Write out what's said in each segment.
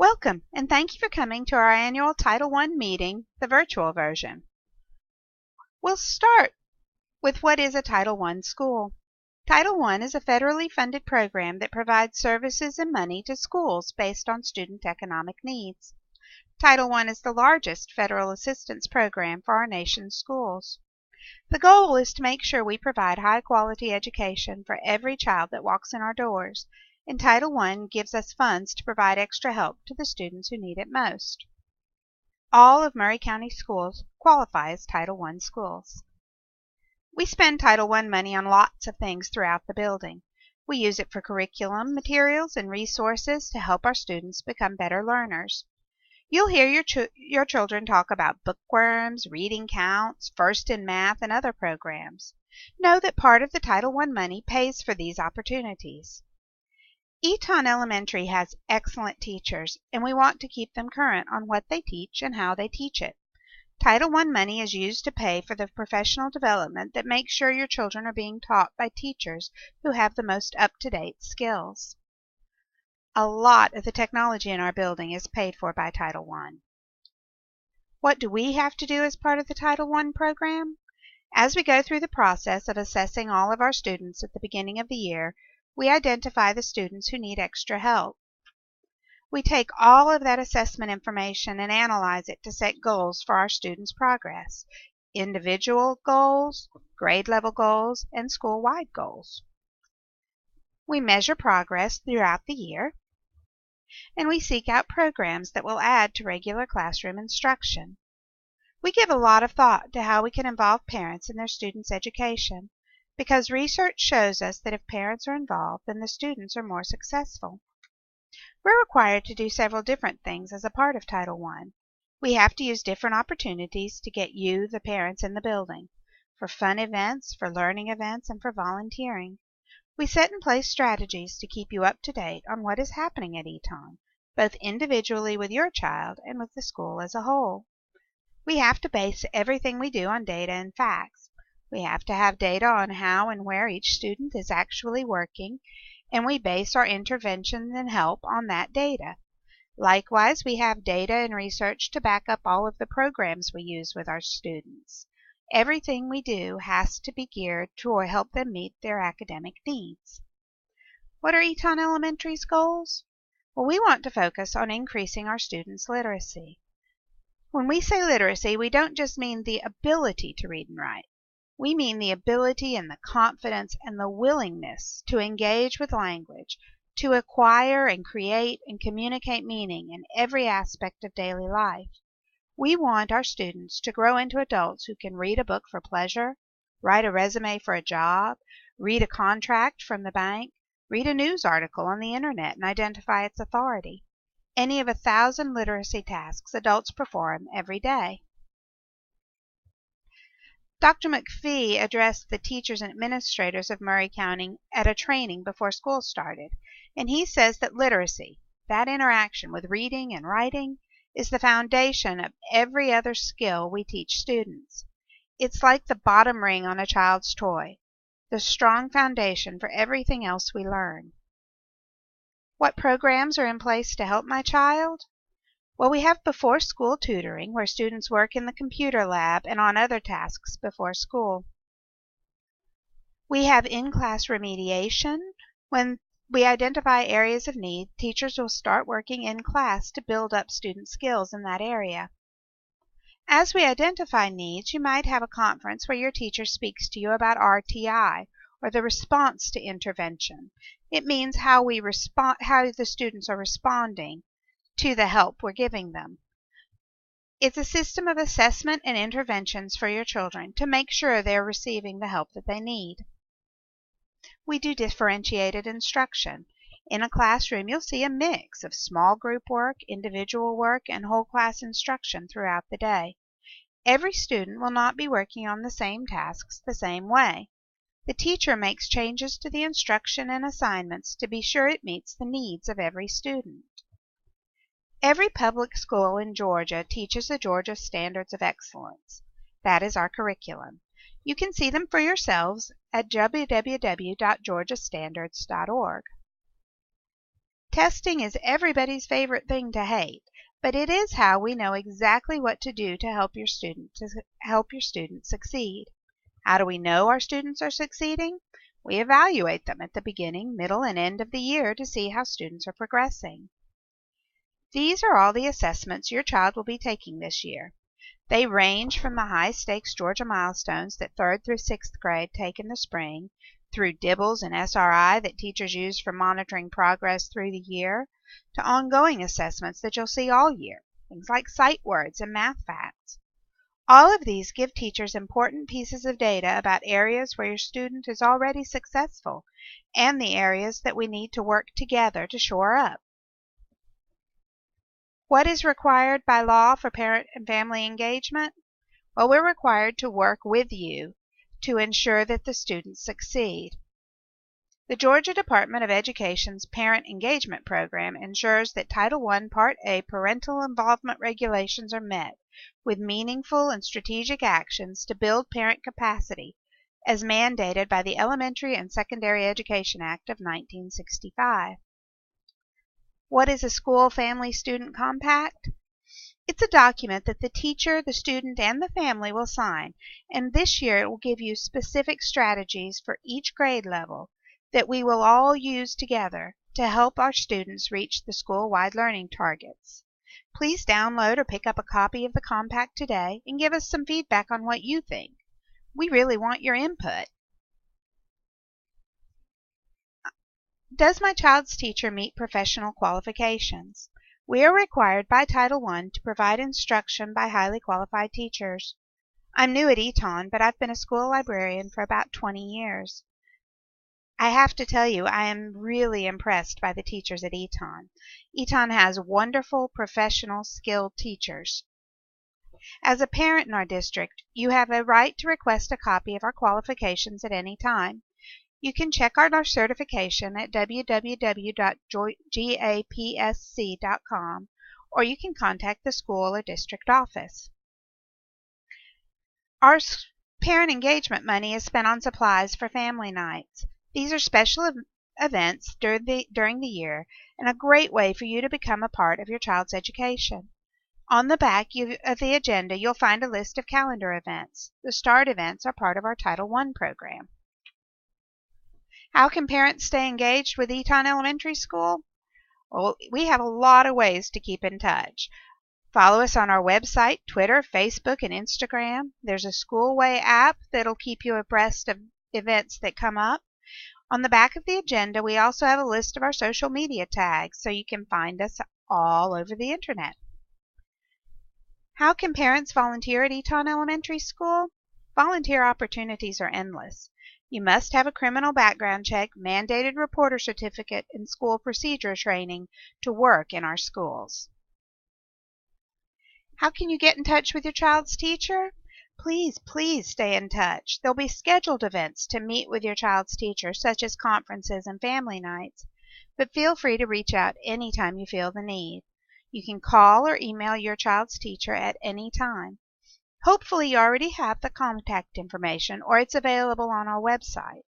Welcome, and thank you for coming to our annual Title I meeting, the virtual version. We'll start with what is a Title I school. Title I is a federally funded program that provides services and money to schools based on student economic needs. Title I is the largest federal assistance program for our nation's schools. The goal is to make sure we provide high-quality education for every child that walks in our doors, and Title I gives us funds to provide extra help to the students who need it most. All of Maury County schools qualify as Title I schools. We spend Title I money on lots of things throughout the building. We use it for curriculum, materials, and resources to help our students become better learners. You'll hear your children talk about bookworms, reading counts, First in Math, and other programs. Know that part of the Title I money pays for these opportunities. Eton Elementary has excellent teachers, and we want to keep them current on what they teach and how they teach it. Title I money is used to pay for the professional development that makes sure your children are being taught by teachers who have the most up-to-date skills. A lot of the technology in our building is paid for by Title I. What do we have to do as part of the Title I program? As we go through the process of assessing all of our students at the beginning of the year, we identify the students who need extra help. We take all of that assessment information and analyze it to set goals for our students' progress, individual goals, grade level goals, and school-wide goals. We measure progress throughout the year, and we seek out programs that will add to regular classroom instruction. We give a lot of thought to how we can involve parents in their students' education, because research shows us that if parents are involved, then the students are more successful. We're required to do several different things as a part of Title I. We have to use different opportunities to get you, the parents, in the building, for fun events, for learning events, and for volunteering. We set in place strategies to keep you up to date on what is happening at Eton, both individually with your child and with the school as a whole. We have to base everything we do on data and facts. We have to have data on how and where each student is actually working, and we base our interventions and help on that data. Likewise, we have data and research to back up all of the programs we use with our students. Everything we do has to be geared to help them meet their academic needs. What are Eton Elementary's goals? Well, we want to focus on increasing our students' literacy. When we say literacy, we don't just mean the ability to read and write. We mean the ability and the confidence and the willingness to engage with language, to acquire and create and communicate meaning in every aspect of daily life. We want our students to grow into adults who can read a book for pleasure, write a resume for a job, read a contract from the bank, read a news article on the internet and identify its authority. Any of 1,000 literacy tasks adults perform every day. Dr. McPhee addressed the teachers and administrators of Maury County at a training before school started, and he says that literacy, that interaction with reading and writing, is the foundation of every other skill we teach students. It's like the bottom ring on a child's toy, the strong foundation for everything else we learn. What programs are in place to help my child? Well, we have before-school tutoring, where students work in the computer lab and on other tasks before school. We have in-class remediation. When we identify areas of need, teachers will start working in class to build up student skills in that area. As we identify needs, you might have a conference where your teacher speaks to you about RTI, or the response to intervention. It means how the students are responding to the help we're giving them. It's a system of assessment and interventions for your children to make sure they're receiving the help that they need. We do differentiated instruction. In a classroom, you'll see a mix of small group work, individual work, and whole class instruction throughout the day. Every student will not be working on the same tasks the same way. The teacher makes changes to the instruction and assignments to be sure it meets the needs of every student. Every public school in Georgia teaches the Georgia Standards of Excellence. That is our curriculum. You can see them for yourselves at www.georgiastandards.org. Testing is everybody's favorite thing to hate, but it is how we know exactly what to do to help your students succeed. How do we know our students are succeeding? We evaluate them at the beginning, middle, and end of the year to see how students are progressing. These are all the assessments your child will be taking this year. They range from the high-stakes Georgia milestones that 3rd through 6th grade take in the spring, through DIBELS and SRI that teachers use for monitoring progress through the year, to ongoing assessments that you'll see all year, things like sight words and math facts. All of these give teachers important pieces of data about areas where your student is already successful and the areas that we need to work together to shore up. What is required by law for parent and family engagement? Well, we're required to work with you to ensure that the students succeed. The Georgia Department of Education's Parent Engagement Program ensures that Title I Part A parental involvement regulations are met with meaningful and strategic actions to build parent capacity as mandated by the Elementary and Secondary Education Act of 1965. What is a school family student compact? It's a document that the teacher, the student, and the family will sign, and this year it will give you specific strategies for each grade level that we will all use together to help our students reach the school-wide learning targets. Please download or pick up a copy of the compact today and give us some feedback on what you think. We really want your input. Does my child's teacher meet professional qualifications? We are required by Title I to provide instruction by highly qualified teachers. I'm new at Eton, but I've been a school librarian for about 20 years. I have to tell you, I am really impressed by the teachers at Eton. Eton has wonderful, professional, skilled teachers. As a parent in our district, you have a right to request a copy of our qualifications at any time. You can check out our certification at www.gapsc.com, or you can contact the school or district office. Our parent engagement money is spent on supplies for family nights. These are special events during the year and a great way for you to become a part of your child's education. On the back of the agenda, you'll find a list of calendar events. The START events are part of our Title I program. How can parents stay engaged with Eton Elementary School? Well, we have a lot of ways to keep in touch. Follow us on our website, Twitter, Facebook, and Instagram. There's a Schoolway app that'll keep you abreast of events that come up. On the back of the agenda, we also have a list of our social media tags, so you can find us all over the internet. How can parents volunteer at Eton Elementary School? Volunteer opportunities are endless. You must have a criminal background check, mandated reporter certificate, and school procedure training to work in our schools. How can you get in touch with your child's teacher? Please stay in touch. There'll be scheduled events to meet with your child's teacher, such as conferences and family nights, but feel free to reach out anytime you feel the need. You can call or email your child's teacher at any time. Hopefully you already have the contact information or it's available on our website.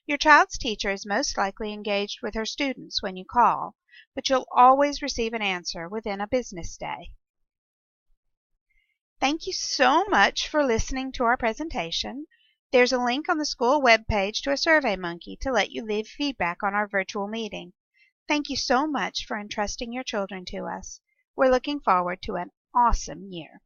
Your child's teacher is most likely engaged with her students when you call, but you'll always receive an answer within a business day. Thank you so much for listening to our presentation. There's a link on the school webpage to a SurveyMonkey to let you leave feedback on our virtual meeting. Thank you so much for entrusting your children to us. We're looking forward to an awesome year.